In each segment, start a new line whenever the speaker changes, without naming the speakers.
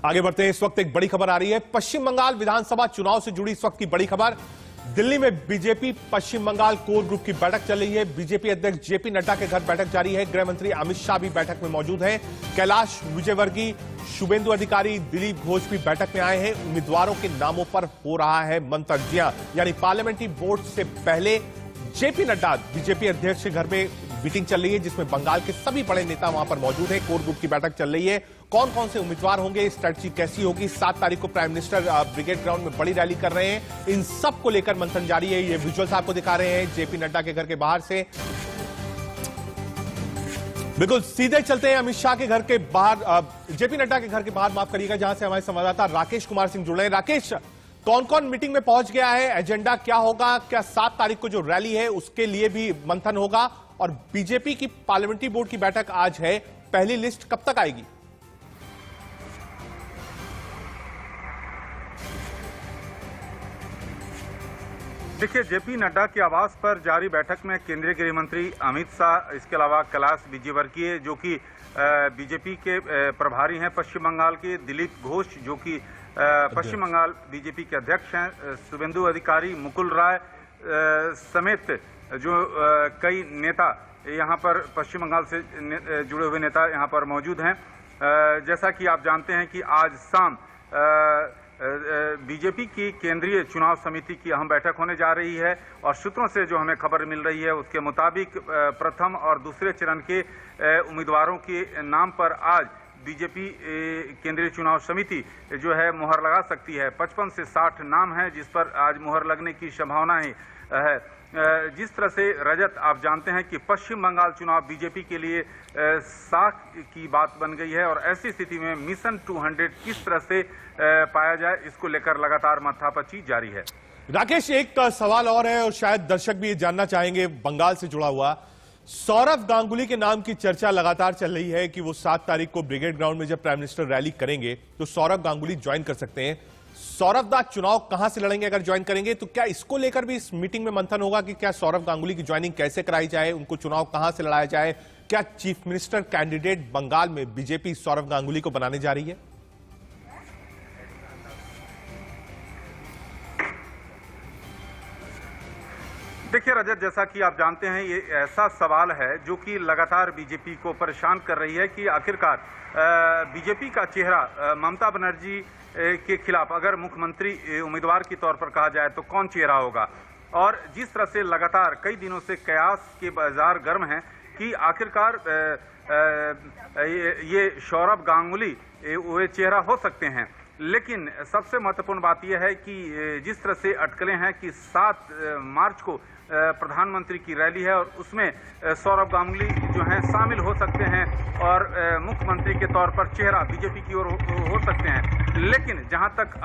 आगे बढ़ते हैं। इस वक्त एक बड़ी खबर आ रही है। पश्चिम बंगाल विधानसभा चुनाव से जुड़ी इस वक्त की बड़ी खबर। दिल्ली में बीजेपी पश्चिम बंगाल कोर ग्रुप की बैठक चल रही है। बीजेपी अध्यक्ष जेपी नड्डा के घर बैठक जारी है। गृह मंत्री अमित शाह भी बैठक में मौजूद हैं। कैलाश विजयवर्गीय, शुभेंदु अधिकारी, दिलीप घोष भी बैठक में आए हैं। उम्मीदवारों के नामों पर हो रहा है मंतव्य, यानी पार्लियामेंट्री वोट से पहले जेपी नड्डा बीजेपी अध्यक्ष के घर में मीटिंग चल रही है, जिसमें बंगाल के सभी बड़े नेता वहां पर मौजूद हैं। कोर ग्रुप की बैठक चल रही है। कौन कौन से उम्मीदवार होंगे, स्ट्रेटजी कैसी होगी, 7 तारीख को प्राइम मिनिस्टर ब्रिगेड ग्राउंड में बड़ी रैली कर रहे हैं, इन सब को लेकर मंथन जारी है। ये विजुअल्स आपको दिखा रहे हैं जेपी नड्डा के घर के बाहर से। बिल्कुल सीधे चलते हैं अमित शाह के घर के बाहर, जेपी नड्डा के घर के बाहर, माफ करिएगा, जहां से हमारे संवाददाता राकेश कुमार सिंह जुड़ रहे हैं। राकेश, कौन कौन मीटिंग में पहुंच गया है, एजेंडा क्या होगा, क्या 7 तारीख को जो रैली है उसके लिए भी मंथन होगा, और बीजेपी की पार्लियामेंट्री बोर्ड की बैठक आज है, पहली लिस्ट कब तक आएगी?
देखिए, जेपी नड्डा के आवास पर जारी बैठक में केंद्रीय गृह मंत्री अमित शाह, इसके अलावा कैलाश विजयवर्गीय जो कि बीजेपी के प्रभारी हैं पश्चिम बंगाल के, दिलीप घोष जो कि पश्चिम बंगाल बीजेपी के अध्यक्ष हैं, शुभेंदु अधिकारी, मुकुल राय समेत जो कई नेता यहाँ पर पश्चिम बंगाल से जुड़े हुए नेता यहाँ पर मौजूद हैं। जैसा कि आप जानते हैं कि आज शाम बीजेपी की केंद्रीय चुनाव समिति की अहम बैठक होने जा रही है, और सूत्रों से जो हमें खबर मिल रही है उसके मुताबिक प्रथम और दूसरे चरण के उम्मीदवारों के नाम पर आज बीजेपी केंद्रीय चुनाव समिति जो है मुहर लगा सकती है। 55 से 60 नाम हैं जिस पर आज मुहर लगने की संभावनाएं है। जिस तरह से रजत आप जानते हैं कि पश्चिम बंगाल चुनाव बीजेपी के लिए साख की बात बन गई है, और ऐसी स्थिति में मिशन 200 किस तरह से पाया जाए, इसको लेकर लगातार माथापच्ची जारी है।
राकेश, एक सवाल और है और शायद दर्शक भी ये जानना चाहेंगे, बंगाल से जुड़ा हुआ। सौरव गांगुली के नाम की चर्चा लगातार चल रही है कि वो 7 तारीख को ब्रिगेड ग्राउंड में जब प्राइम मिनिस्टर रैली करेंगे तो सौरव गांगुली ज्वाइन कर सकते हैं। सौरव दा चुनाव कहां से लड़ेंगे अगर ज्वाइन करेंगे, तो क्या इसको लेकर भी इस मीटिंग में मंथन होगा कि क्या सौरव गांगुली की ज्वाइनिंग कैसे कराई जाए, उनको चुनाव कहां से लड़ाया जाए? क्या चीफ मिनिस्टर कैंडिडेट बंगाल में बीजेपी सौरव गांगुली को बनाने जा रही है?
देखिए रजत, जैसा कि आप जानते हैं ये ऐसा सवाल है जो कि लगातार बीजेपी को परेशान कर रही है कि आखिरकार बीजेपी का चेहरा ममता बनर्जी के खिलाफ अगर मुख्यमंत्री उम्मीदवार के तौर पर कहा जाए तो कौन चेहरा होगा। और जिस तरह से लगातार कई दिनों से कयास के बाजार गर्म हैं कि आखिरकार ये सौरव गांगुली वे चेहरा हो सकते हैं, लेकिन सबसे महत्वपूर्ण बात यह है कि जिस तरह से अटकलें हैं कि 7 मार्च को प्रधानमंत्री की रैली है और उसमें सौरव गांगुली जो हैं शामिल हो सकते हैं और मुख्यमंत्री के तौर पर चेहरा बीजेपी की ओर हो सकते हैं। लेकिन जहां तक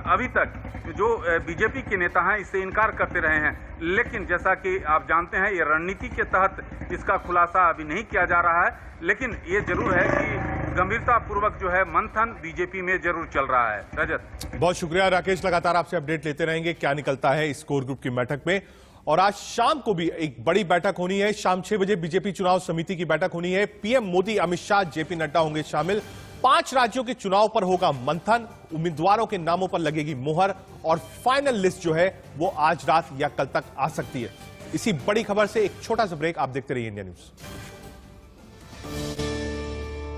अभी तक जो बीजेपी के नेता हैं इससे इनकार करते रहे हैं, लेकिन जैसा कि आप जानते हैं ये रणनीति के तहत इसका खुलासा अभी नहीं किया जा रहा है, लेकिन ये जरूर है कि गंभीरता पूर्वक जो है मंथन बीजेपी में जरूर चल रहा है। रजत,
बहुत शुक्रिया राकेश, लगातार आपसे अपडेट लेते रहेंगे क्या निकलता है इस कोर ग्रुप की बैठक में। और आज शाम को भी एक बड़ी बैठक होनी है, शाम 6 बजे बीजेपी चुनाव समिति की बैठक होनी है। पीएम मोदी, अमित शाह, जेपी नड्डा होंगे शामिल। 5 राज्यों के चुनाव पर होगा मंथन, उम्मीदवारों के नामों पर लगेगी मुहर, और फाइनल लिस्ट जो है वो आज रात या कल तक आ सकती है। इसी बड़ी खबर से एक छोटा सा ब्रेक, आप देखते रहिए इंडिया न्यूज।